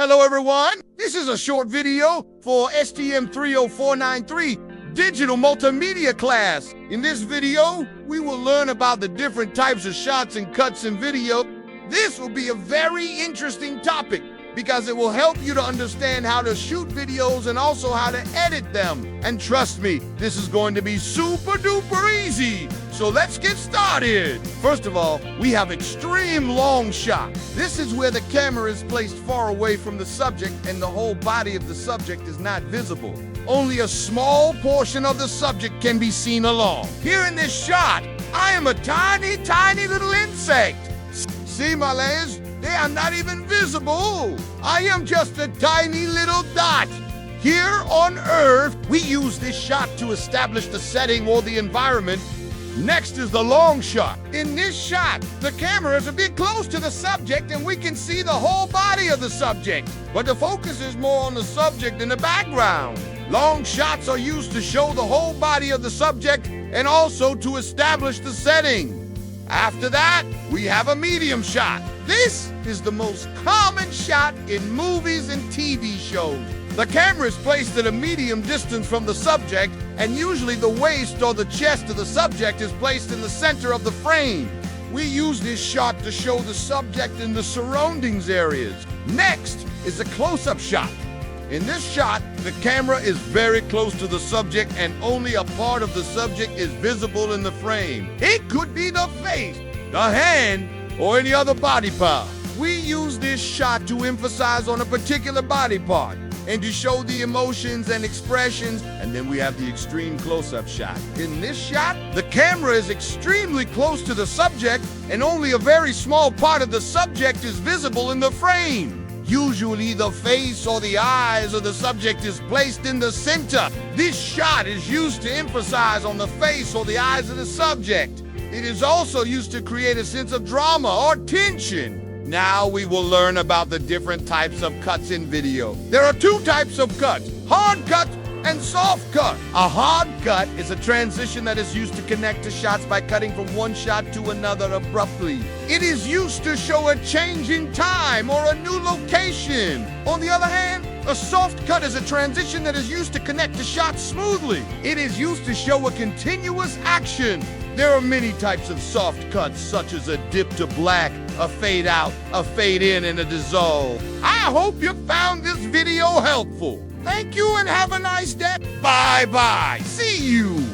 Hello everyone, this is a short video for STM30493 Digital Multimedia class. In this video, we will learn about the different types of shots and cuts in video. This will be a very interesting topic because it will help you to understand how to shoot videos and also how to edit them. And trust me, this is going to be super duper easy. So let's get started. First of all, we have extreme long shot. This is where the camera is placed far away from the subject and the whole body of the subject is not visible. Only a small portion of the subject can be seen along. Here in this shot, I am a tiny, tiny little insect. See my layers? They are not even visible. I am just a tiny little dot. Here on Earth, we use this shot to establish the setting or the environment. Next is the long shot. In this shot, the camera is a bit close to the subject and we can see the whole body of the subject, but the focus is more on the subject in the background. Long shots are used to show the whole body of the subject and also to establish the setting. After that, we have a medium shot. This is the most common shot in movies and TV shows. The camera is placed at a medium distance from the subject, and usually the waist or the chest of the subject is placed in the center of the frame. We use this shot to show the subject in the surroundings areas. Next is a close-up shot. In this shot, the camera is very close to the subject and only a part of the subject is visible in the frame. It could be the face, the hand, or any other body part. We use this shot to emphasize on a particular body part and to show the emotions and expressions. And then we have the extreme close-up shot. In this shot, the camera is extremely close to the subject and only a very small part of the subject is visible in the frame. Usually the face or the eyes of the subject is placed in the center. This shot is used to emphasize on the face or the eyes of the subject. It is also used to create a sense of drama or tension. Now we will learn about the different types of cuts in video. There are two types of cuts, hard cut and soft cut. A hard cut is a transition that is used to connect to shots by cutting from one shot to another abruptly. It is used to show a change in time or a new location. On the other hand, a soft cut is a transition that is used to connect to shots smoothly. It is used to show a continuous action. There are many types of soft cuts, such as a dip to black, a fade out, a fade in, and a dissolve. I hope you found this video helpful. Thank you and have a nice day. Bye-bye. See you.